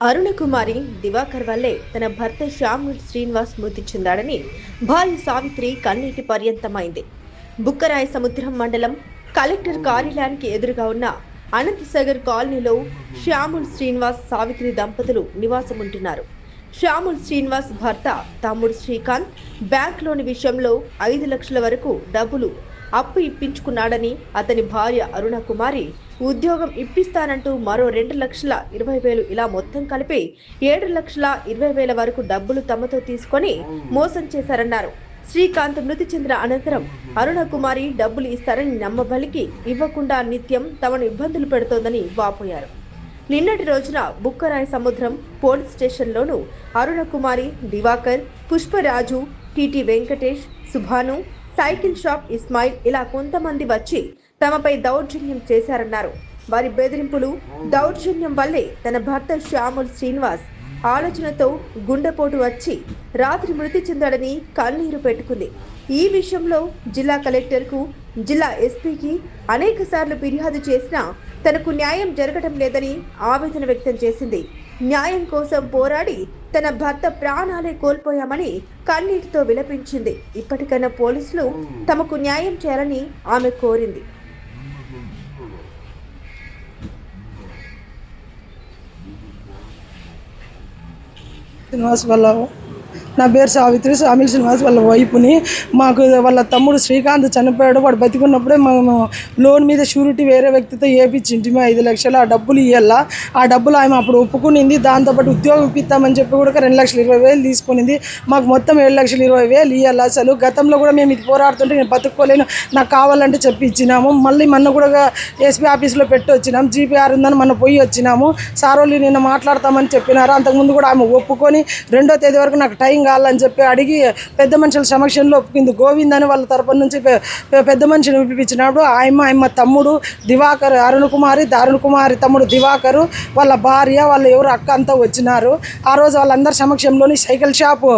అరుణకుమారి దివాకర్ వల్లే తన భర్త శ్యాముల్ శ్రీనివాస్ మృతి చెందాడని భార్య సావిత్రి కన్నీటి పర్యంతమైంది. బుక్కరాయ సముద్రం మండలం కలెక్టర్ కార్యాలయానికి ఎదురుగా ఉన్న అనంతసాగర్ కాలనీలో శ్యాముల్ శ్రీనివాస్ సావిత్రి దంపతులు నివాసం ఉంటున్నారు. శ్యాముల్ శ్రీనివాస్ భర్త తమ్ముడు శ్రీకాంత్ బ్యాంకులోని విషయంలో 5 లక్షల వరకు డబ్బులు అప్పు ఇప్పించుకున్నాడని, అతని భార్య అరుణకుమారి ఉద్యోగం ఇప్పిస్తానంటూ మరో 2,20,000 ఇలా మొత్తం కలిపి 7,20,000 వరకు డబ్బులు తమతో తీసుకొని మోసం చేశారన్నారు. శ్రీకాంత్ మృతి చెందిన అనంతరం అరుణకుమారి డబ్బులు ఇస్తారని నమ్మబలికి ఇవ్వకుండా నిత్యం తమను ఇబ్బందులు పెడుతోందని వాపోయారు. నిన్నటి రోజున బుక్కరాయ సముద్రం పోలీస్ స్టేషన్లోనూ Arunakumari, Diwakar, Pushparaju, TT Venkatesh, Subhanu, cycle shop Ismail ఇలా కొంతమంది వచ్చి తమపై దౌర్జన్యం చేశారన్నారు. వారి బెదిరింపులు, దౌర్జన్యం వల్లే తన భర్త శ్యాముల్ శ్రీనివాస్ ఆలోచనతో గుండెపోటు వచ్చి రాత్రి మృతి చెందాడని కన్నీరు పెట్టుకుంది. ఈ విషయంలో జిల్లా కలెక్టర్కు, జిల్లా ఎస్పీకి అనేక సార్లు ఫిర్యాదు చేసినా తనకు న్యాయం జరగడం లేదని ఆవేదన వ్యక్తం చేసింది. న్యాయం కోసం పోరాడి తన భర్త ప్రాణాలే కోల్పోయామని కన్నీటితో విలపించింది. ఇప్పటికైనా పోలీసులు తమకు న్యాయం చేయాలని ఆమె కోరింది. శ్రీనివాస్ వాళ్ళ నా పేరు సావిత్రి. శ్యాముల్ శ్రీనివాస్ వాళ్ళ వైపుని మాకు వాళ్ళ తమ్ముడు శ్రీకాంత్ చనిపోయాడు. వాడు బతికున్నప్పుడే మేము లోన్ మీద షూరిటీ వేరే వ్యక్తితో వేయించింటిమి 5 లక్షలు. ఆ డబ్బులు ఇవ్వాలా. ఆ డబ్బులు ఆమె అప్పుడు ఒప్పుకునింది. దాంతోపాటు ఉద్యోగం ఇప్పిస్తామని చెప్పి కూడా 2,20,000 తీసుకునింది. మాకు మొత్తం 7,20,000 ఇవ్వాలి. అసలు గతంలో కూడా మేము ఇది పోరాడుతుంటే నేను బతుక్కోలేను, నాకు కావాలంటే చెప్పి ఇచ్చినాము. మళ్ళీ మొన్న కూడా ఎస్పీ ఆఫీస్లో పెట్టి వచ్చినాము. జీపీఆర్ ఉందని మొన్న పోయి వచ్చినాము. సార్ వాళ్ళు నిన్న మాట్లాడతామని చెప్పినారు. అంతకుముందు కూడా ఆమె ఒప్పుకొని 2వ తేదీ వరకు నాకు టైం కావాలని చెప్పి అడిగి పెద్ద మనుషుల సమక్షంలో ఒప్పుకుంది. గోవింద్ అని వాళ్ళ తరపు నుంచి పెద్ద మనిషిని ఒప్పించినప్పుడు ఆయమ్మ తమ్ముడు దివాకర్, అరుణకుమారి తమ్ముడు దివాకరు, వాళ్ళ భార్య, వాళ్ళ ఎవరు అక్క అంతా వచ్చినారు. ఆ రోజు వాళ్ళందరి సమక్షంలోని సైకిల్ షాపు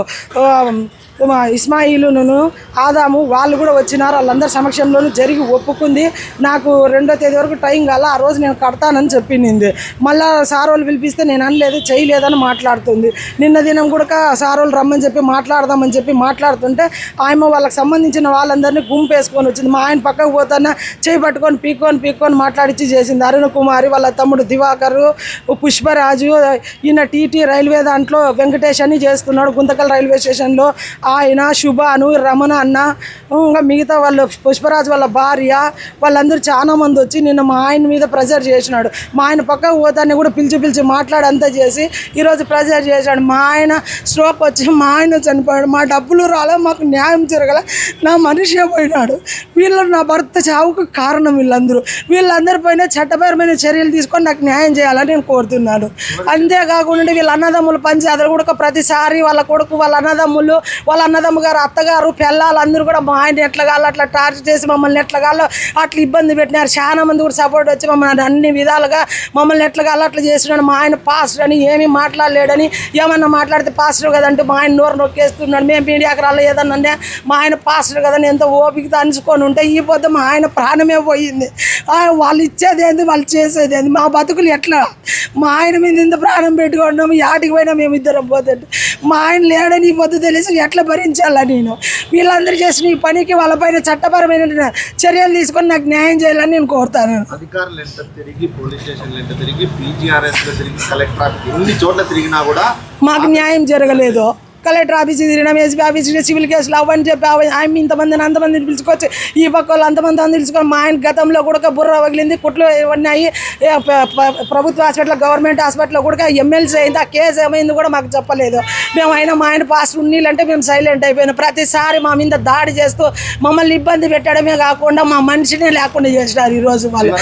ఇస్మాయిలును, ఆదాము వాళ్ళు కూడా వచ్చినారు. వాళ్ళందరి సమక్షంలోనూ జరిగి ఒప్పుకుంది. నాకు 2వ తేదీ వరకు టైం కాల, ఆ రోజు నేను కడతానని చెప్పింది. మళ్ళీ సార్ వాళ్ళు పిలిపిస్తే నేను అనలేదు, చేయలేదని మాట్లాడుతుంది. నిన్న దినం కూడా సార్ వాళ్ళు రమ్మని చెప్పి మాట్లాడదామని చెప్పి మాట్లాడుతుంటే ఆయమ్మ వాళ్ళకి సంబంధించిన వాళ్ళందరినీ గుంపేసుకొని వచ్చింది. మా ఆయన పక్కకు పోతాన చేయి పట్టుకొని పీక్కొని మాట్లాడిచ్చి చేసింది. అరుణకుమారి, వాళ్ళ తమ్ముడు దివాకరు, పుష్పరాజు, ఈయన టీటీ రైల్వే దాంట్లో వెంకటేష్ అని చేస్తున్నాడు గుంతకల్ రైల్వే స్టేషన్లో. ఆయన, శుభాను, రమణ అన్న, ఇంకా మిగతా వాళ్ళు పుష్పరాజు వాళ్ళ భార్య వాళ్ళందరూ చాలా మంది వచ్చి నిన్న మా ఆయన మీద ప్రెజర్ చేసినాడు. మా ఆయన పక్కకు పోతాన్ని కూడా పిలిచి మాట్లాడి అంతా చేసి ఈరోజు ప్రెజర్ చేశాడు. మా ఆయన స్ట్రోక్ వచ్చి మా ఆయన చనిపోయాడు. మా డబ్బులు రాలే, మాకు న్యాయం జరగల, నా మనిషి పోయినాడు. వీళ్ళు నా భర్త చావుకు కారణం. వీళ్ళందరి పైన చట్టపరమైన చర్యలు తీసుకొని నాకు న్యాయం చేయాలని నేను కోరుతున్నాను. అంతేకాకుండా వీళ్ళ అన్నదమ్ములు పంచాయతీలు కూడా ప్రతిసారి వాళ్ళ కొడుకు, వాళ్ళ అన్నదమ్ము గారు, అత్తగారు, పిల్లలందరూ కూడా మా ఆయన ఎట్లా కాలో అట్లా టార్చర్ చేసి మమ్మల్ని ఎట్లా కాలో అట్లా ఇబ్బంది పెట్టినారు. చాలా మంది కూడా సపోర్ట్ వచ్చి మమ్మల్ని అన్ని విధాలుగా మమ్మల్ని ఎట్లా కాలో అట్లా చేస్తున్నాడు. మా ఆయన పాస్టర్ అని ఏమీ మాట్లాడలేడని, ఏమన్నా మాట్లాడితే పాస్టర్ కదంటే మా ఆయన నోరు నొక్కేస్తున్నాడు. మేము మీడియాకి రాలే ఏదన్నా మా ఆయన పాస్టర్ కదని ఎంత ఓపికతో అనుకొని ఉంటే ఈ పొద్దు మా ఆయన ప్రాణమే పోయింది. వాళ్ళు ఇచ్చేది ఏంది, వాళ్ళు చేసేది ఏంది, మా బతుకులు ఎట్లా? మా ఆయన మీద ఇంత ప్రాణం పెట్టుకున్నాము, యాటికి పోయినా మేము ఇద్దరం పోతుంటే మా ఆయన లేడని ఈ పొద్దు తెలిసి ఎట్లా భరించాలా నేను? వీళ్ళందరూ చేసిన ఈ పనికి వాళ్ళపైన చట్టపరమైన చర్యలు తీసుకొని నాకు న్యాయం చేయాలని నేను కోరుతాను. అధికారులు ఎంత తిరిగి, పోలీస్ స్టేషన్లు ఎంత తిరిగి, పీజీఆర్ఎస్ తిరిగి, కలెక్టర్ ఎన్ని చోట్ల తిరిగినా కూడా మాకు న్యాయం జరగలేదు. కలెక్టర్ ఆఫీస్ తిరిగినాం, ఎస్పీ ఆఫీస్, సివిల్ కేసులు అవని చెప్పి ఆయన అంతమందిని పిలుచుకొచ్చి ఈ పక్క వాళ్ళు అంతమంది పిలుచుకొని మా ఆయన గతంలో కూడా బుర్ర వగిలింది, కుట్లు ఇవన్నీ అయ్యి ప్రభుత్వ హాస్పిటల్, గవర్నమెంట్ హాస్పిటల్లో కూడా ఎమ్మెల్సీ అయింది. ఆ కేసు ఏమైంది కూడా మాకు చెప్పలేదు. మేము అయినా మా ఆయన పాస్ ఉన్నీళ్ళంటే మేము సైలెంట్ అయిపోయినాం. ప్రతిసారి మా మీద దాడి చేస్తూ మమ్మల్ని ఇబ్బంది పెట్టడమే కాకుండా మా మనిషినే లేకుండా చేసినారు. ఈ రోజు వాళ్ళు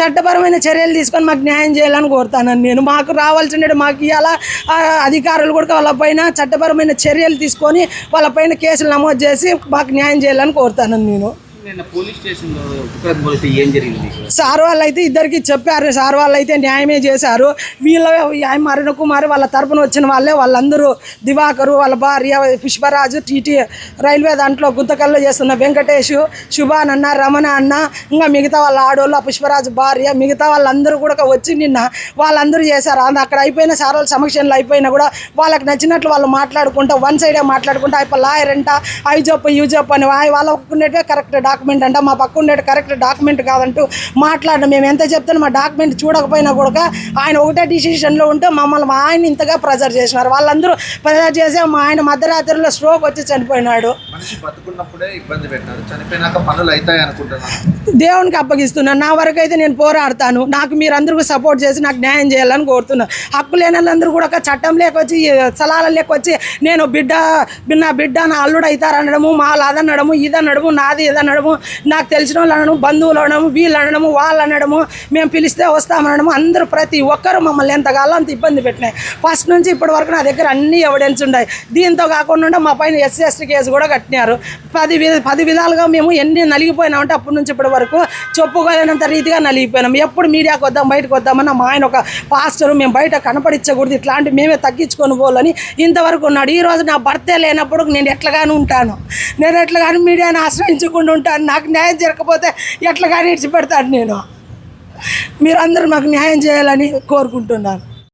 చట్టపరమైన చర్యలు తీసుకొని మాకు న్యాయం చేయాలని కోరుతాను నేను. మాకు రావాల్సిన మాకు ఇవాళ అధికారులు కూడా వాళ్ళపైన చట్టపరమైన చర్యలు తీసుకొని వాళ్ళపైన కేసులు నమోదు చేసి మాకు న్యాయం చేయాలని కోరుతాను నేను. నిన్న పోలీస్ స్టేషన్లో బుక్కరాజ్ పోలీసు ఏం జరిగింది? సార్ వాళ్ళు అయితే ఇద్దరికి చెప్పారు, సార్ వాళ్ళు అయితే న్యాయమే చేశారు. వీళ్ళ అరుణ కుమార్ వాళ్ళ తరపున వచ్చిన వాళ్ళే, వాళ్ళందరూ దివాకరు వాళ్ళ భార్య పుష్పరాజు, టీటీ రైల్వే దాంట్లో గుంతకల్లో చేస్తున్న వెంకటేష్, శుభాన్ అన్న, రమణ అన్న, ఇంకా మిగతా వాళ్ళ ఆడోళ్ళు, పుష్పరాజు భార్య, మిగతా వాళ్ళందరూ కూడా వచ్చి నిన్న వాళ్ళందరూ చేశారు. అక్కడ అయిపోయిన సార్ వాళ్ళ సమక్షంలో అయిపోయినా కూడా వాళ్ళకి నచ్చినట్లు వాళ్ళు మాట్లాడుకుంటా వన్ సైడే మాట్లాడుకుంటా అయిపోయి లాయర్ అంట, అవి చెప్పు ఇవి చెప్పు అని వాళ్ళ ఉండేటే కరెక్ట్ డాక్యుమెంట్ అంట, మా పక్క ఉండేది కరెక్ట్ డాక్యుమెంట్ కాదంటూ మాట్లాడడం. మేము ఎంత చెప్తాను మా డాక్యుమెంట్ చూడకపోయినా కూడా ఆయన ఒకటే డిసిషన్లో ఉంటే మమ్మల్ని ఆయన ఇంతగా ప్రెజర్ చేసినారు. వాళ్ళందరూ ప్రెజర్ చేసి మా ఆయన మధ్యరాత్రిలో స్ట్రోక్ వచ్చి చనిపోయినాడు. మనిషి బతుకున్నప్పుడే ఇబ్బంది పెట్టారు, చనిపోయినాక పనులు అవుతాయి అనుకుంటున్నాను. దేవునికి అప్పగిస్తున్నాను. నా వరకు అయితే నేను పోరాడతాను. నాకు మీరందరూ సపోర్ట్ చేసి నాకు న్యాయం చేయాలని కోరుతున్నాను. హక్కు లేని వాళ్ళందరూ కూడా ఒక చట్టం లేకొచ్చి సలాల లేకొచ్చి నేను నా బిడ్డ నా అల్లుడు అవుతారనడము, మా అదనడము ఇదనడము నాది ఇదనడము, నాకు తెలిసిన వాళ్ళు అనడము, బంధువులు అనడము, వీళ్ళు అనడము, వాళ్ళు అనడము, మేము పిలిస్తే వస్తామనడము, అందరూ ప్రతి ఒక్కరు మమ్మల్ని ఎంతగాలో అంత ఇబ్బంది పెట్టినాయి. ఫస్ట్ నుంచి ఇప్పటి వరకు నా దగ్గర అన్ని ఎవిడెన్స్ ఉన్నాయి. దీంతో కాకుండా మా పైన SC/ST కేసు కూడా కట్టినారు. 10 విధాలుగా మేము ఎన్ని నలిగిపోయినామంటే అప్పటి నుంచి ఇప్పటి వరకు చెప్పుకోలేనంత రీతిగా నలిగిపోయినాం. ఎప్పుడు మీడియాకి వద్దాం బయటకు వద్దామన్న మా ఆయన ఒక పాస్టరు, మేము బయట కనపడించకూడదు, ఇట్లాంటి మేమే తగ్గించుకొని పోవాలని ఇంతవరకు ఉన్నాడు. ఈరోజు నా భర్తే లేనప్పుడు నేను ఎట్లాగానే ఉంటాను, నేను ఎట్లాగానే మీడియాని ఆశ్రయించకుండా ఉంటాను. నాకు న్యాయం జరగకపోతే ఎట్లాగానే ఇడిచిపెడతాను. నేను మీరందరూ మాకు న్యాయం చేయాలని కోరుకుంటున్నాను.